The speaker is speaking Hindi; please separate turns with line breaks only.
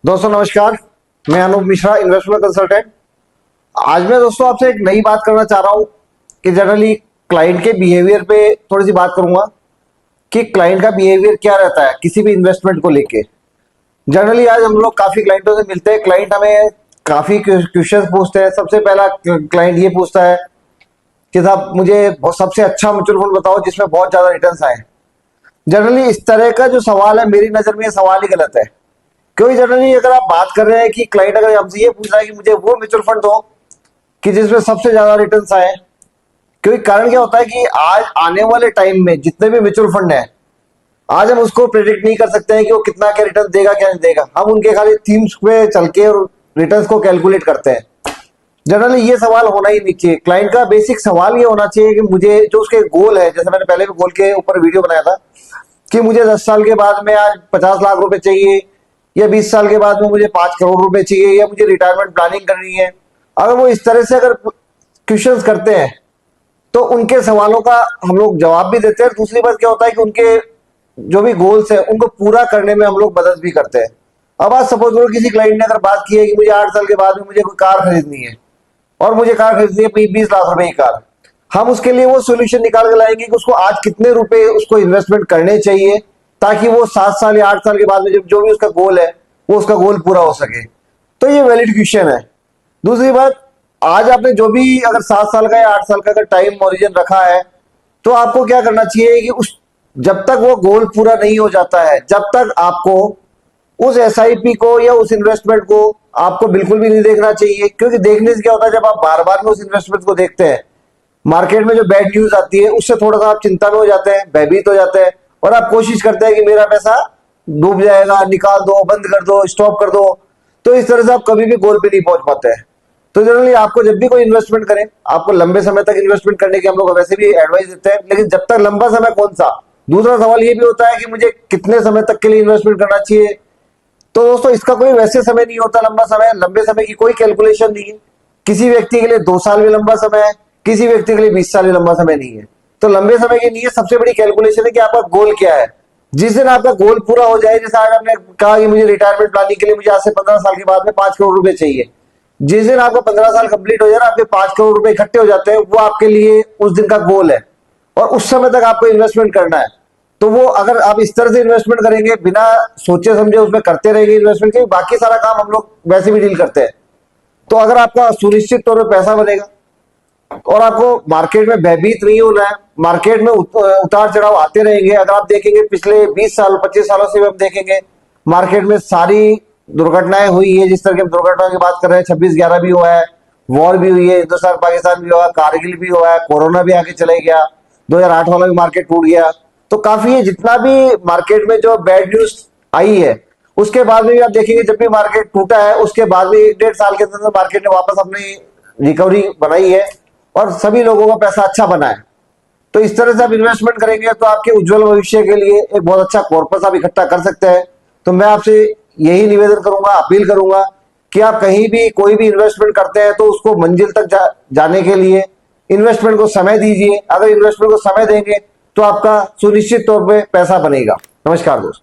दोस्तों नमस्कार, मैं अनूप मिश्रा, इन्वेस्टमेंट कंसल्टेंट। आज मैं दोस्तों आपसे एक नई बात करना चाह रहा हूं कि जनरली क्लाइंट के बिहेवियर पे थोड़ी सी बात करूंगा कि क्लाइंट का बिहेवियर क्या रहता है किसी भी इन्वेस्टमेंट को लेके। जनरली आज हम लोग काफी क्लाइंटों से मिलते हैं, क्लाइंट हमें काफी क्वेश्चंस पूछते हैं। सबसे पहला क्लाइंट ये पूछता है कि साहब मुझे सबसे अच्छा म्यूचुअल फंड बताओ जिसमें बहुत ज्यादा रिटर्न्स आए। जनरली इस तरह का जो सवाल है, मेरी नजर में ये सवाल ही गलत है। क्योंकि जनरली अगर आप बात कर रहे हैं कि क्लाइंट अगर हमसे ये पूछ रहा है कि मुझे वो म्यूचुअल फंड दो कि जिसमें सबसे ज्यादा रिटर्न्स आए, क्योंकि कारण क्या होता है कि आज आने वाले टाइम में जितने भी म्यूचुअल फंड है, आज हम उसको प्रेडिक्ट नहीं कर सकते हैं कि वो कितना क्या रिटर्न देगा क्या नहीं देगा। हम उनके खाली थीम्स पे चल के और रिटर्न्स को कैलकुलेट करते हैं। जनरली ये सवाल होना ही नहीं चाहिए। क्लाइंट का बेसिक सवाल ये होना चाहिए कि मुझे जो उसके गोल है, जैसे मैंने पहले भी गोल के ऊपर वीडियो बनाया था कि मुझे 10 साल के बाद में आज 50 लाख रुपए चाहिए, या 20 साल के बाद में मुझे 5 करोड़ रुपए चाहिए, या मुझे रिटायरमेंट प्लानिंग करनी है। अगर वो इस तरह से अगर क्वेश्चंस करते हैं तो उनके सवालों का हम लोग जवाब भी देते हैं। दूसरी बात क्या होता है कि उनके जो भी गोल्स है उनको पूरा करने में हम लोग मदद भी करते हैं। अब आज सपोज करो किसी क्लाइंट ने अगर बात की है कि मुझे 8 साल के बाद में मुझे कोई कार खरीदनी है और मुझे कार खरीदनी है 20 लाख रुपए की कार, हम उसके लिए वो सोल्यूशन निकाल के लाएंगे कि उसको आज कितने रुपए उसको इन्वेस्टमेंट करने चाहिए ताकि वो 7 साल या 8 साल के बाद में जो भी उसका गोल है वो उसका गोल पूरा हो सके। तो ये वैलिड क्वेश्चन है। दूसरी बात, आज आपने जो भी अगर 7 साल का या 8 साल का अगर टाइम ओरिजिन रखा है तो आपको क्या करना चाहिए कि उस जब तक वो गोल पूरा नहीं हो जाता है, जब तक आपको उस एसआईपी को या उस इन्वेस्टमेंट को आपको बिल्कुल भी नहीं देखना चाहिए। क्योंकि देखने से क्या होता है, जब आप बार बार में उस इन्वेस्टमेंट को देखते हैं, मार्केट में जो बैड न्यूज आती है उससे थोड़ा सा आप चिंता में हो जाते हैं, भयभीत हो जाते हैं और आप कोशिश करते हैं कि मेरा पैसा डूब जाएगा, निकाल दो, बंद कर दो, स्टॉप कर दो। तो इस तरह से आप कभी भी गोल पे नहीं पहुंच पाते हैं। तो जनरली आपको जब भी कोई इन्वेस्टमेंट करें, आपको लंबे समय तक इन्वेस्टमेंट करने की हम लोग वैसे भी एडवाइस देते हैं, लेकिन जब तक लंबा समय कौन सा। दूसरा सवाल ये भी होता है कि मुझे कितने समय तक के लिए इन्वेस्टमेंट करना चाहिए। तो दोस्तों इसका कोई वैसे समय नहीं होता लंबा समय, लंबे समय की कोई कैलकुलेशन नहीं है। किसी व्यक्ति के लिए 2 साल भी लंबा समय है, किसी व्यक्ति के लिए 20 साल भी लंबा समय नहीं है। तो लंबे समय के लिए सबसे बड़ी कैलकुलेशन है कि आपका गोल क्या है। जिस दिन आपका गोल पूरा हो जाए, जैसे आज आपने कहा कि मुझे रिटायरमेंट प्लानिंग के लिए मुझे आज से 15 साल के बाद में 5 करोड़ रुपए चाहिए, जिस दिन आपका 15 साल कंप्लीट हो जाए ना, आपके 5 करोड़ रुपए इकट्ठे हो जाते हैं, वो आपके लिए उस दिन का गोल है और उस समय तक आपको इन्वेस्टमेंट करना है। तो वो अगर आप इस तरह से इन्वेस्टमेंट करेंगे, बिना सोचे समझे उसमें करते रहेंगे इन्वेस्टमेंट के, बाकी सारा काम हम लोग वैसे भी डील करते हैं। तो अगर आपका सुनिश्चित तौर पर पैसा बनेगा और आपको मार्केट में भयभीत नहीं होना है, मार्केट में उतार चढ़ाव आते रहेंगे। अगर आप देखेंगे पिछले 20 साल 25 सालों से हम देखेंगे मार्केट में सारी दुर्घटनाएं हुई है। जिस तरह की हम दुर्घटनाओं की बात कर रहे हैं, 26/11 भी हुआ है, वॉर भी हुई है, हिंदुस्तान पाकिस्तान भी हुआ, कारगिल भी हुआ है, कोरोना भी आके चले गया, 2008 वाला भी मार्केट टूट गया। तो काफी है, जितना भी मार्केट में जो बैड न्यूज आई है उसके बाद में भी आप देखेंगे जब भी मार्केट टूटा है उसके बाद में 1-1.5 साल के अंदर मार्केट ने वापस अपनी रिकवरी बनाई है और सभी लोगों का पैसा अच्छा बना है। तो इस तरह से आप इन्वेस्टमेंट करेंगे तो आपके उज्जवल भविष्य के लिए एक बहुत अच्छा कॉर्पस आप इकट्ठा कर सकते हैं। तो मैं आपसे यही निवेदन करूंगा, अपील करूंगा कि आप कहीं भी कोई भी इन्वेस्टमेंट करते हैं तो उसको मंजिल तक जाने के लिए इन्वेस्टमेंट को समय दीजिए। अगर इन्वेस्टमेंट को समय देंगे तो आपका सुनिश्चित तौर पे पैसा बनेगा। नमस्कार दोस्त।